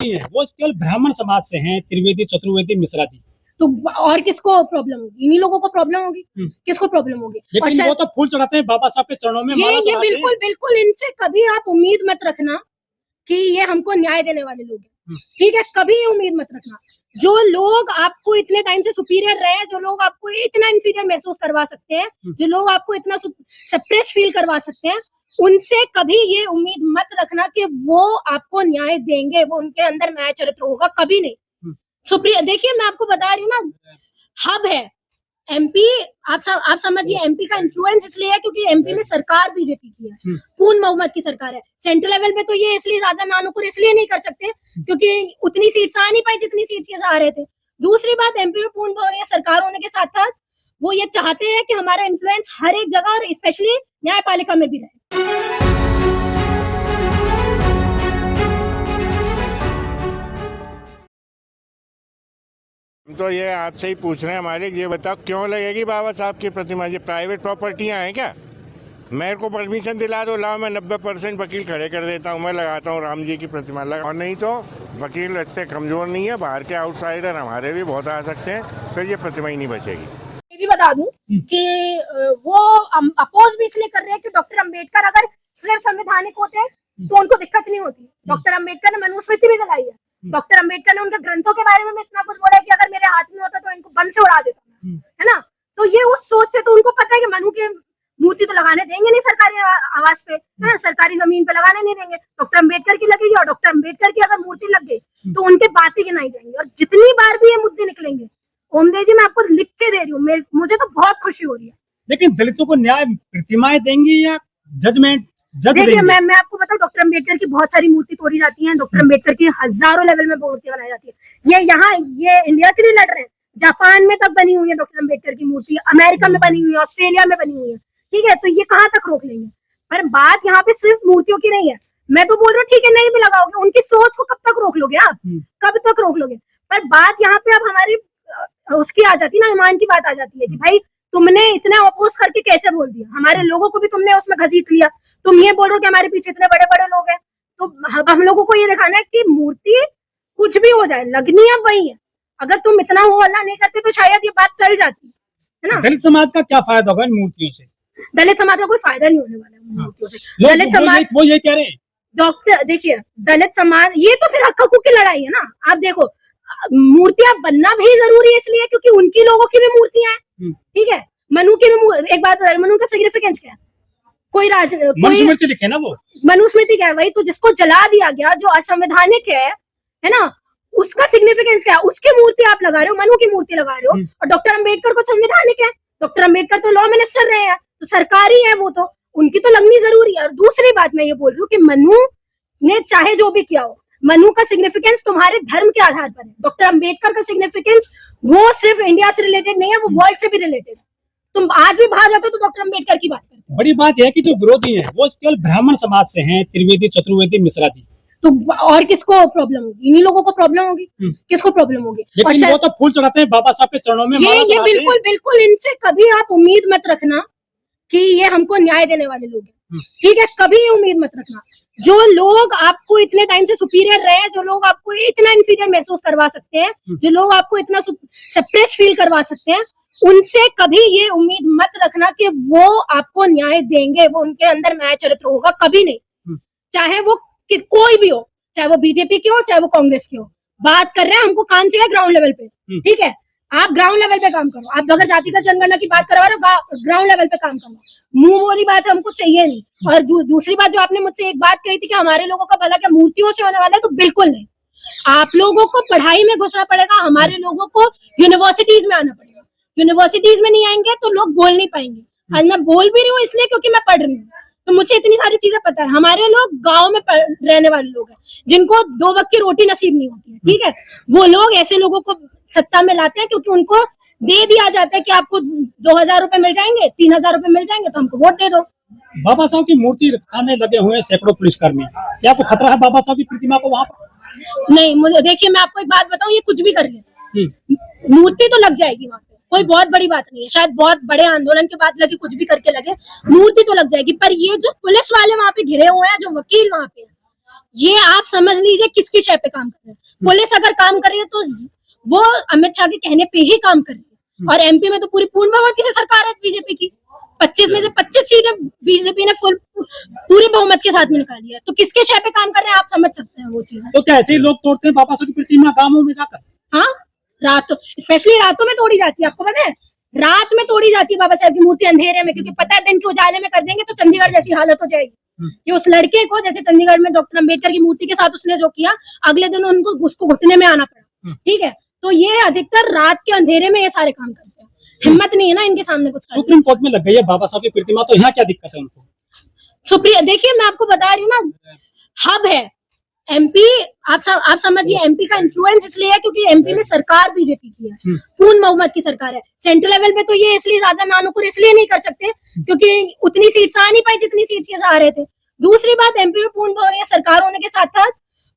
विरोधी हैं वो केवल ब्राह्मण समाज से हैं, त्रिवेदी, चतुर्वेदी, मिश्रा जी। तो और किसको प्रॉब्लम होगी? इन्हीं लोगों को प्रॉब्लम होगी। किसको प्रॉब्लम होगी? लेकिन वो तो फूल चढ़ाते हैं बाबा साहब के चरणों में, ये बिल्कुल बिल्कुल इनसे कभी आप उम्मीद मत रखना कि ये हमको न्याय देने वाले लोग हैं। ठीक है, कभी उम्मीद मत रखना। जो लोग आपको इतने टाइम से सुपीरियर रहे, जो लोग आपको इतना इंफीरियर महसूस करवा सकते हैं, जो लोग आपको इतना सप्रेस फील करवा सकते हैं, उनसे कभी ये उम्मीद मत रखना कि वो आपको न्याय देंगे, वो उनके अंदर न्याय चरित्र होगा, कभी नहीं। सुप्रिया, देखिए मैं आपको बता रही हूँ ना, हब है एमपी। आप समझिए एमपी का इन्फ्लुएंस इसलिए है क्योंकि एमपी में सरकार बीजेपी की है, पूर्ण बहुमत की सरकार है। सेंट्रल लेवल पे तो ये इसलिए ज्यादा नानुकुर इसलिए नहीं कर सकते क्योंकि उतनी सीट्स आ नहीं पाई जितनी सीट्स ये आ रहे थे। दूसरी बात, एमपी में पूर्ण बहुमत सरकार होने के साथ साथ वो ये चाहते हैं कि हमारा इन्फ्लुएंस हर एक जगह और स्पेशली न्यायपालिका में भी रहे। तो ये आपसे ही पूछ रहे हैं मालिक, ये बताओ क्यों लगेगी बाबा साहब की प्रतिमा? ये प्राइवेट प्रॉपर्टियां हैं क्या? मेरे को परमिशन दिला दो, लाओ, मैं 90% वकील खड़े कर देता हूँ, मैं लगाता हूँ राम जी की प्रतिमा लगा। और नहीं तो वकील इतने कमजोर नहीं है, बाहर के आउटसाइडर हमारे भी बहुत आ सकते हैं, फिर ये प्रतिमा ही नहीं बचेगी। ये भी बता दूं कि वो अपोज भी इसलिए कर रहे हैं कि डॉक्टर अम्बेडकर अगर सिर्फ संवैधानिक होते तो उनको दिक्कत नहीं होती। डॉक्टर अम्बेडकर ने मनुस्मृति भी जलाई है। डॉक्टर अम्बेडकर ने उनके ग्रंथों के बारे में इतना कुछ बोला है कि अगर मेरे हाथ में होता तो इनको बम से उड़ा देता, है ना। तो ये उस सोच से, तो उनको पता है कि मनु के मूर्ति तो लगाने देंगे नहीं सरकारी आवास पे, है ना, सरकारी जमीन पे लगाने नहीं देंगे। डॉक्टर अम्बेडकर की लगेगी और डॉक्टर अम्बेडकर की अगर मूर्ति लग गई तो उनके बात ही गिनाई जाएंगी। और जितनी बार भी ये मुद्दे निकलेंगे, ओमदेव जी मैं आपको लिख के दे रही हूँ, मुझे तो बहुत खुशी हो रही है। लेकिन दलितों को न्याय प्रतिमाएं देंगी या जजमेंट? देखिए मैं आपको बताऊं, डॉक्टर अम्बेडकर की बहुत सारी मूर्ति तोड़ी जाती है, डॉक्टर अम्बेडकर की हजारों लेवल में मूर्ति बनाई जाती है। ये इंडिया के लिए लड़ रहे हैं, जापान में तक बनी हुई है डॉक्टर अम्बेडकर की मूर्ति, अमेरिका में बनी हुई है, ऑस्ट्रेलिया में बनी हुई है। ठीक है, तो ये कहाँ तक रोक लेंगे? पर बात यहाँ पे सिर्फ मूर्तियों की नहीं है। मैं तो बोल रहा हूँ ठीक है, नहीं भी लगाओगे, उनकी सोच को कब तक रोक लोगे आप? कब तक रोक लोगे? पर बात यहाँ पे अब हमारी उसकी आ जाती है ना, ईमान की बात आ जाती है कि भाई तुमने इतना अपोज करके कैसे बोल दिया, हमारे लोगों को भी तुमने उसमें घसीट लिया। तुम ये बोल रहे हो कि हमारे पीछे इतने बड़े बड़े लोग हैं, तो हम लोगों को ये दिखाना है कि मूर्ति कुछ भी हो जाए, लगनी अब वही है। अगर तुम इतना हो हल्ला नहीं करते तो शायद ये बात चल जाती है ना। दलित समाज का क्या फायदा होगा इन मूर्तियों से? दलित समाज का कोई फायदा नहीं होने वाला है मूर्तियों से। दलित समाज, वो ये कह रहे हैं डॉक्टर, देखिए दलित समाज, ये तो फिर हक हकूक की लड़ाई है ना। आप देखो, मूर्तियां बनना भी जरूरी है इसलिए क्योंकि उनकी लोगों की भी मूर्तियां हैं। ठीक है, मनु की भी, एक बात बताइए, मनु का सिग्निफिकेंस क्या है? कोई मनुस्मृति लिखे ना, वो मनुस्मृति क्या है? वही तो, जिसको जला दिया गया, जो असंवैधानिक है ना, उसका सिग्निफिकेंस क्या है? उसकी मूर्ति आप लगा रहे हो, मनु की मूर्ति लगा रहे हो। और डॉक्टर अम्बेडकर को संवैधानिक है, डॉक्टर अम्बेडकर तो लॉ मिनिस्टर रहे हैं, तो सरकारी है वो, तो उनकी तो लगनी जरूरी है। और दूसरी बात मैं ये बोल रही हूँ कि मनु ने चाहे जो भी किया हो, मनु का सिग्निफिकेंस तुम्हारे धर्म के आधार पर है। डॉक्टर अम्बेडकर का सिग्निफिकेंस वो सिर्फ इंडिया से रिलेटेड नहीं है, वो वर्ल्ड से भी रिलेटेड है। तुम आज भी बाहर जाते हो तो डॉक्टर अम्बेडकर की बात करते हो। बड़ी बात यह है कि जो विरोधी हैं वो केवल ब्राह्मण समाज से हैं, त्रिवेदी, चतुर्वेदी, मिश्रा जी। तो और किसको प्रॉब्लम होगी? इन्हीं लोगों को प्रॉब्लम होगी। किसको प्रॉब्लम होगी? लेकिन वो तो फूल चढ़ाते हैं बाबा साहब के चरणों में। ये बिल्कुल बिल्कुल इनसे कभी आप उम्मीद मत रखना कि ये हमको न्याय देने वाले लोग हैं। ठीक है, कभी उम्मीद मत रखना। जो लोग आपको इतने टाइम से सुपीरियर रहे, जो लोग आपको इतना इंफीरियर महसूस करवा सकते हैं, जो लोग आपको इतना सप्रेस फील करवा सकते हैं, उनसे कभी ये उम्मीद मत रखना कि वो आपको न्याय देंगे, वो उनके अंदर न्याय चरित्र होगा, कभी नहीं। चाहे वो कोई भी हो, चाहे वो बीजेपी की हो, चाहे वो कांग्रेस की हो। बात कर रहे हैं, हमको काम चाहिए ग्राउंड लेवल पे। ठीक है, आप ग्राउंड लेवल पे काम करो। आप अगर जातिगत जनगणना की बात करवा रहे हो, ग्राउंड लेवल पे काम करो। मुंह बोली बात हमको चाहिए नहीं। और दूसरी बात, जो आपने मुझसे एक बात कही थी कि हमारे लोगों का भला क्या मूर्तियों से होने वाला है, तो बिल्कुल नहीं। आप लोगों को पढ़ाई में घुसना पड़ेगा, हमारे लोगों को यूनिवर्सिटीज में आना पड़ेगा। यूनिवर्सिटीज में नहीं आएंगे तो लोग बोल नहीं पाएंगे। आज मैं बोल भी रही हूँ इसलिए क्योंकि मैं पढ़ रही हूँ, तो मुझे इतनी सारी चीजें पता है। हमारे लोग गांव में रहने वाले लोग हैं, जिनको 2 वक्त की रोटी नसीब नहीं होती है। ठीक है, वो लोग ऐसे लोगों को सत्ता में लाते हैं क्योंकि उनको दे दिया जाता है कि आपको 2000 रुपए मिल जाएंगे, 3000 रुपए मिल जाएंगे, तो हमको वोट दे दो। बाबा साहब की मूर्ति रखाने लगे हुए हैं सैकड़ों पुलिसकर्मी। क्या आपको खतरा है बाबा साहब की प्रतिमा को वहाँ पर? नहीं, मुझे देखिए, मैं आपको एक बात बताऊं, ये कुछ भी कर ले, मूर्ति तो लग जाएगी वहाँ पे, कोई बहुत बड़ी बात नहीं है। शायद बहुत बड़े आंदोलन के बाद लगे, कुछ भी करके लगे, मूर्ति तो लग जाएगी। पर ये जो पुलिस वाले वहाँ पे घिरे हुए हैं, जो वकील वहाँ पे, ये आप समझ लीजिए किसकी शय पे काम कर रहे हैं। पुलिस अगर काम कर रही है तो वो अमित शाह के कहने पे ही काम कर रही है। और एमपी में तो पूरी पूर्ण बहुमत की सरकार है बीजेपी की, 25 में से 25 सीटें बीजेपी ने पूरे बहुमत के साथ में निकाली है। तो किसके शय पे काम कर रहे हैं आप समझ सकते हैं वो चीजें। तो क्या ऐसे ही लोग तोड़ते हैं बाबा साहब की प्रतिमा गाँवों में जाकर? हाँ, रातों, स्पेशली रातों में तोड़ी जाती है। आपको पता है रात में तोड़ी जाती है बाबा साहब की मूर्ति अंधेरे में, क्योंकि पता है दिन के उजाले में कर देंगे तो चंडीगढ़ जैसी हालत हो जाएगी कि उस लड़के को, जैसे चंडीगढ़ में डॉक्टर अम्बेडकर की मूर्ति के साथ उसने जो किया, अगले दिन उनको उसको घुटने में आना पड़ा। ठीक है, तो ये अधिकतर रात के अंधेरे में ये सारे काम करते हैं। हिम्मत नहीं है ना इनके सामने कुछ करने। सुप्रीम कोर्ट में लग गई है बाबा साहब की प्रतिमा, तो यहाँ क्या दिक्कत है उनको? सुप्रीम, देखिए मैं आपको बता रही हूँ ना, हब है एमपी। आप समझिए एमपी का इन्फ्लुएंस इसलिए है क्योंकि एमपी में सरकार बीजेपी की है, पूर्ण बहुमत की सरकार है। सेंट्रल लेवल पे तो ये इसलिए ज्यादा नानुकुर इसलिए नहीं कर सकते क्योंकि उतनी सीट्स आ नहीं पाई जितनी सीट्स ये आ रहे थे। दूसरी बात, एमपी में पूर्ण बहुमत सरकार होने के साथ साथ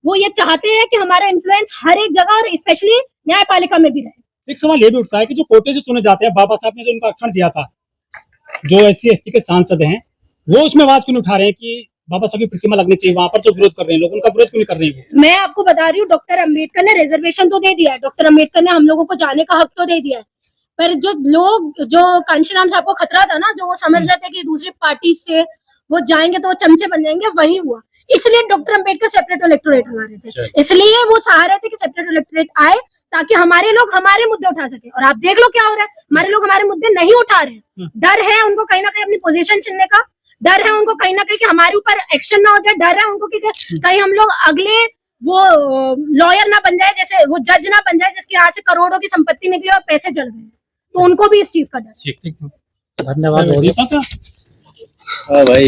वो ये चाहते हैं कि हमारा इन्फ्लुएंस हर एक जगह और स्पेशली न्यायपालिका में भी रहे। एक सवाल ये भी उठता है कि जो कोटे से चुने जाते हैं, बाबा साहब ने जो उनका आरक्षण दिया था, जो SC/ST के सांसद हैं, वो उसमें आवाज क्यों नहीं उठा रहे हैं कि बाबा साहब की प्रतिमा लगनी चाहिए? वहां पर जो विरोध कर रहे हैं लोग, उनका विरोध क्यों नहीं कर रहे हैं? मैं आपको बता रही हूँ, डॉक्टर अम्बेडकर ने रिजर्वेशन तो दे दिया है, डॉक्टर अम्बेडकर ने हम लोगों को जाने का हक तो दे दिया है, पर जो लोग, जो कांशीराम साहब को खतरा था ना, जो वो समझ रहे थे कि दूसरी पार्टी से वो जाएंगे तो वो चमचे बन जाएंगे, वही हुआ। इसलिए डॉक्टर अम्बेडकर सेपरेट इलेक्टोरेट लगा रहे थे, इसलिए वो चाह रहे थे कि सेपरेट इलेक्टोरेट आए ताकि हमारे लोग हमारे मुद्दे उठा सके। और आप देख लो क्या हो रहा है, हमारे लोग हमारे मुद्दे नहीं उठा रहे हैं। डर है उनको कहीं ना कहीं अपनी पोजीशन छीनने का, डर है उनको कहीं ना कहीं कि हमारे ऊपर एक्शन ना हो जाए, डर है उनको कि कहीं हम लोग अगले वो लॉयर ना बन जाए, जैसे वो जज ना बन जाए जिसके यहाँ से करोड़ों की संपत्ति निकली और पैसे जल गए। तो उनको भी इस चीज का डर। ठीक, धन्यवाद। हाँ भाई।